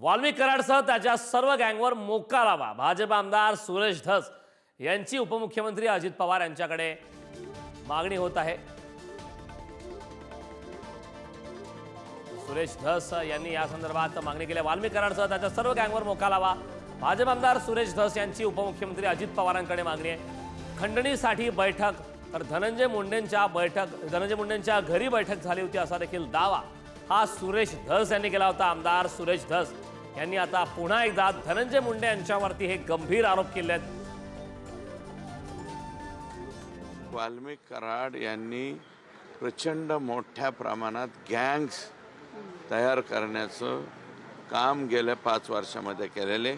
वाल्मिक कराडसह त्याच्या सर्व गँगवर मोक्का लावा. भाजप आमदार सुरेश धस यांची उपमुख्यमंत्री अजित पवार यांच्याकडे मागणी होत आहे. सुरेश धस यांनी या संदर्भात मागणी केली. वाल्मिक कराडसह त्याच्या सर्व गँगवर मोक्का लावा. भाजप आमदार सुरेश धस यांची उपमुख्यमंत्री अजित पवारांकडे मागणी आहे. खंडणीसाठी बैठक तर धनंजय मुंडेंच्या घरी बैठक झाली होती असा देखील दावा हा सुरेश धस यांनी केला होता. आमदार सुरेश धस यांनी आता पुन्हा एकदा धनंजय मुंडे यांच्यावरती हे गंभीर आरोप केले आहेत. वाल्मिक कराड यांनी प्रचंड मोठ्या प्रमाणात गँग्स तयार करण्याचं काम गेल्या 5 वर्षामध्ये केलेले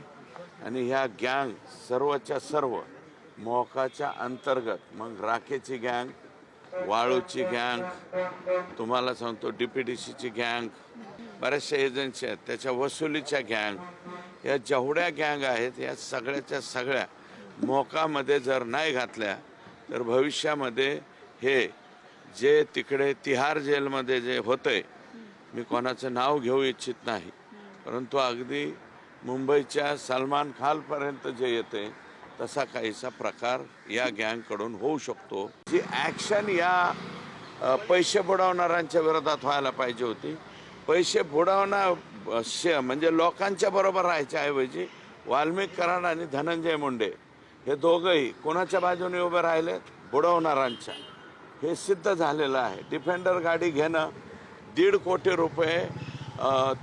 आणि ह्या गँग सर्वच्या सर्व मोकाच्या अंतर्गत मग राखेची गँग, वाळूची गँग, तुम्हाला सांगतो DPDCची गँग, बऱ्याचशा एजन्सी आहेत त्याच्या वसुलीच्या गँग, या जेवढ्या गँग आहेत या सगळ्याच्या सगळ्या मोकामध्ये जर नाही घातल्या तर भविष्यामध्ये हे जे तिकडे तिहार जेलमध्ये जे होतंय, मी कोणाचं नाव घेऊ इच्छित नाही, परंतु अगदी मुंबईच्या सलमान खानपर्यंत जे येते तसा काहीसा प्रकार या गँगकडून होऊ शकतो. जी ॲक्शन या पैसे बुडवणाऱ्यांच्या विरोधात व्हायला पाहिजे होती. पैसे बुडवणार म्हणजे लोकांच्या बरोबर राहायच्या ऐवजी वाल्मिक कराड आणि धनंजय मुंडे हे दोघंही कोणाच्या बाजूने उभे राहिले? बुडवणाऱ्यांच्या. हे सिद्ध झालेलं आहे. डिफेंडर गाडी घेणं, 1.5 कोटी रुपये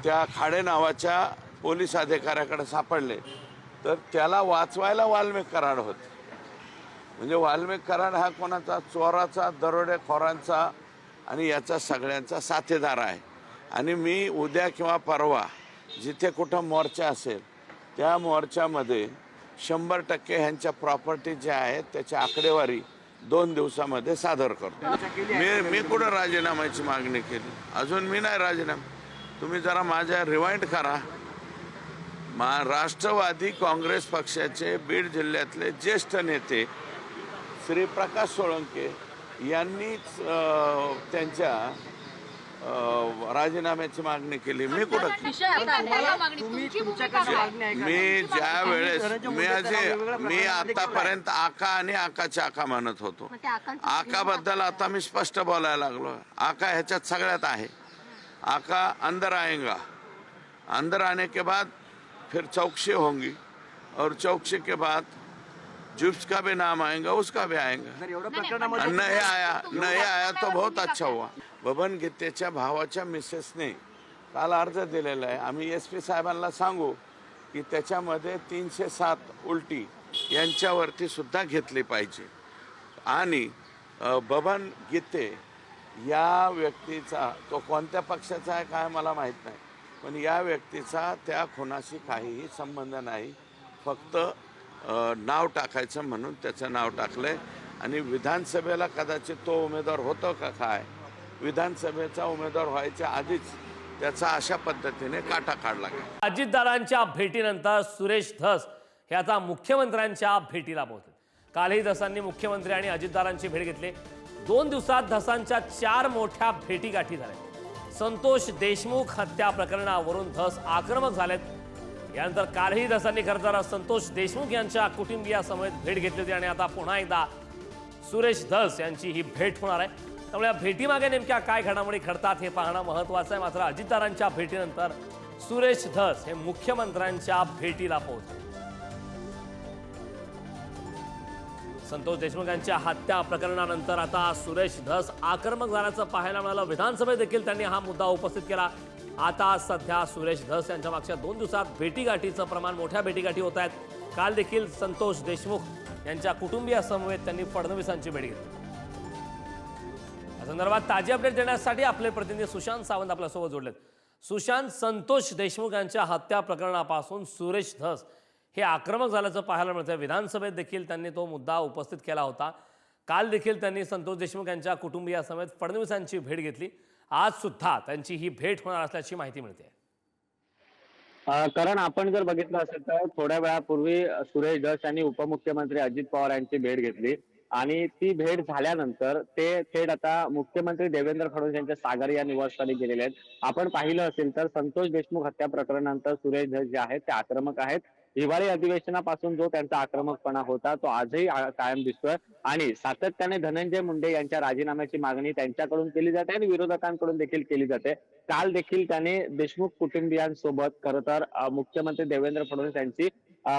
त्या खाडे नावाच्या पोलीस अधिकाऱ्याकडे सापडले तर त्याला वाचवायला वाल्मिक कराड होते. म्हणजे वाल्मिक कराड हा कोणाचा? चोराचा, दरोडेखोरांचा आणि याचा सगळ्यांचा साथीदार आहे. आणि मी उद्या किंवा परवा जिथे कुठं मोर्चा असेल त्या मोर्चामध्ये 100% ह्यांच्या प्रॉपर्टी ज्या आहेत त्याची आकडेवारी 2 दिवसामध्ये सादर करतो. मी कुठं राजीनाम्याची मागणी केली? अजून मी नाही राजीनामा. तुम्ही जरा माझ्या रिवाइंड करा. राष्ट्रवादी काँग्रेस पक्षाचे बीड जिल्ह्यातले ज्येष्ठ नेते श्री प्रकाश सोळंके यांनीच त्यांच्या राजीनाम्याची मागणी केली. मी कुठं? मी ज्या वेळेस मी आतापर्यंत आका आणि आकाच्या आका म्हणत होतो. आकाबद्दल आता मी स्पष्ट बोलायला लागलो. आका ह्याच्यात सगळ्यात आहे. आका अंदर आएगा, अंदर आने के बाद फिर चौकसी होंगी और चौकसी के बाद जिसका भी नाम आएगा उसका भी आएगा. नहीं आया तो बहुत अच्छा हुआ. बबन गीतेच्या भावाच्या मिसेसने काल अर्ज दिलेला आहे. आम्ही SP साहेबांना सांगू की त्याच्यामध्ये 307 उलटी यांच्यावरती सुद्धा घेतली पाहिजे. आणि बबन गीते या व्यक्तीचा, तो कोणत्या पक्षाचा आहे काय मला माहीत नाही, पण या व्यक्तीचा त्या खुनाशी काहीही संबंध नाही. फक्त नाव टाकायचं म्हणून त्याचं नाव टाकलंय. आणि विधानसभेला कदाचित तो उमेदवार होतो का काय? विधानसभेचा उमेदवार व्हायच्या आधीच त्याचा अशा पद्धतीने काटा काढला गेला. अजितदादांच्या भेटीनंतर सुरेश धस हे आता मुख्यमंत्र्यांच्या भेटीला पोहोचले. कालही धसांनी मुख्यमंत्री आणि अजितदादांची भेट घेतली. 2 दिवसात धसांच्या 4 मोठ्या भेटीगाठी झाल्या. संतोष देशमुख हत्या प्रकरणावरून धस आक्रमक झालेत. यानंतर कालही धसांनी खरं संतोष देशमुख यांच्या कुटुंबियासमवेत भेट घेतली होती आणि आता पुन्हा एकदा सुरेश धस यांची ही भेट होणार आहे. त्यामुळे या भेटीमागे नेमक्या काय घडामोडी घडतात हे पाहणं महत्त्वाचं आहे. मात्र अजितदादांच्या भेटीनंतर सुरेश धस हे मुख्यमंत्र्यांच्या भेटीला पोहोचले. संतोष देशमुख यांच्या हत्या प्रकरणानंतर आता सुरेश धस आक्रमक झाल्याचं पाहायला मिळालं. विधानसभेत देखील त्यांनी हा मुद्दा उपस्थित केला. आता सध्या सुरेश धस यांच्या मागच्या 2 दिवसात भेटीगाठीचं प्रमाण, मोठ्या भेटीगाठी होत आहेत. काल देखील संतोष देशमुख यांच्या कुटुंबियासमवेत त्यांनी फडणवीसांची भेट घेतली. या संदर्भात ताजी अपडेट देण्यासाठी आपले प्रतिनिधी सुशांत सावंत आपल्यासोबत जोडलेत. सुशांत, संतोष देशमुख यांच्या हत्या प्रकरणापासून सुरेश धस हे आक्रमक झाल्याचं पाहायला मिळतं. विधानसभेत देखील त्यांनी तो मुद्दा उपस्थित केला होता. काल देखील त्यांनी संतोष देशमुख यांच्या कुटुंबियासमेत फडणवीसांची भेट घेतली. आज सुद्धा त्यांची ही भेट होणार असल्याची माहिती मिळते. कारण आपण जर बघितलं असेल तर थोड्या वेळापूर्वी सुरेश धस यांनी उपमुख्यमंत्री अजित पवार यांची भेट घेतली आणि ती भेट झाल्यानंतर ते थेट आता मुख्यमंत्री देवेंद्र फडणवीस यांच्या सागर या निवासस्थानी गेलेले आहेत. आपण पाहिलं असेल तर संतोष देशमुख हत्या प्रकरणानंतर सुरेश धस जे आहेत ते आक्रमक आहेत. हिवाळी अधिवेशनापासून जो त्यांचा आक्रमकपणा होता तो आजही कायम दिसतोय आणि सातत्याने धनंजय मुंडे यांच्या राजीनाम्याची मागणी त्यांच्याकडून केली जाते आणि विरोधकांकडून देखील केली जाते. काल देखील त्याने देशमुख कुटुंबियांसोबत खरं तर मुख्यमंत्री देवेंद्र फडणवीस यांची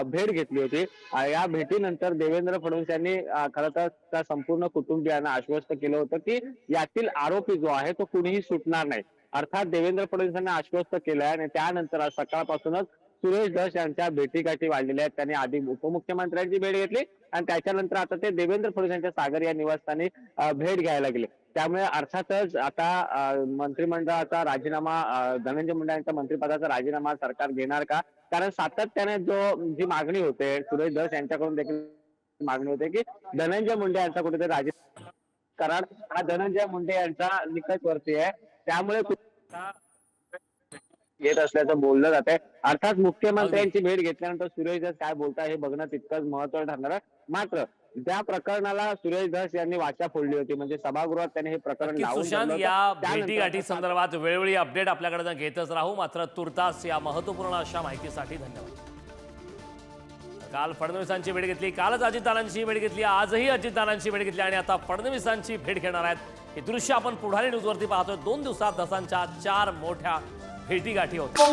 भेट घेतली होती. या भेटीनंतर देवेंद्र फडणवीस यांनी खरं तर त्या संपूर्ण कुटुंबियांना आश्वस्त केलं होतं की यातील आरोपी जो आहे तो कुणीही सुटणार नाही. अर्थात देवेंद्र फडणवीस यांनी आश्वस्त केलंय आणि त्यानंतर आज सकाळपासूनच सुरेश धस यांच्या भेटीगाठी वाढलेल्या आहेत. त्यांनी आधी उपमुख्यमंत्र्यांची भेट घेतली आणि त्याच्यानंतर आता ते देवेंद्र फडणवीस यांच्या सागर या निवासस्थानी भेट घ्यायला गेले. त्यामुळे अर्थातच आता मंत्रिमंडळाचा राजीनामा धनंजय मुंडे यांच्या मंत्रिपदाचा राजीनामा सरकार घेणार का? कारण सातत्याने जी मागणी होते सुरेश धस यांच्याकडून देखील मागणी होते की धनंजय मुंडे यांचा कुठेतरी राजीनामा करार हा धनंजय मुंडे यांचा निकटवर्ती आहे. त्यामुळे येत असल्याचं बोललं जातंय. अर्थात मुख्यमंत्र्यांची भेट घेतल्यानंतर सुरेश धस काय बोलताय हे बघणं तितकंच महत्त्वाचं ठरणार आहे. मात्र ज्या प्रकरणाला सुरेश धस यांनी वाचा फोडली होती म्हणजे सभागृहात त्यांनी हे प्रकरण लावून सुशांत, या भेटीगाठी संदर्भात वेळोवेळी अपडेट आपल्याकडे घेतच राहू. मात्र तुर्तास या महत्वपूर्ण अशा माहितीसाठी धन्यवाद. काल फडणवीसांची भेट घेतली, कालच अजितदादांची भेट घेतली, आजही अजितदादांची भेट घेतली आणि आता फडणवीसांची भेट घेणार आहेत. हे दृश्य आपण पुढारी न्यूजवरती पाहतोय. 2 दिवसात धसांच्या 4 मोठ्या भेटीगाठी होत्या.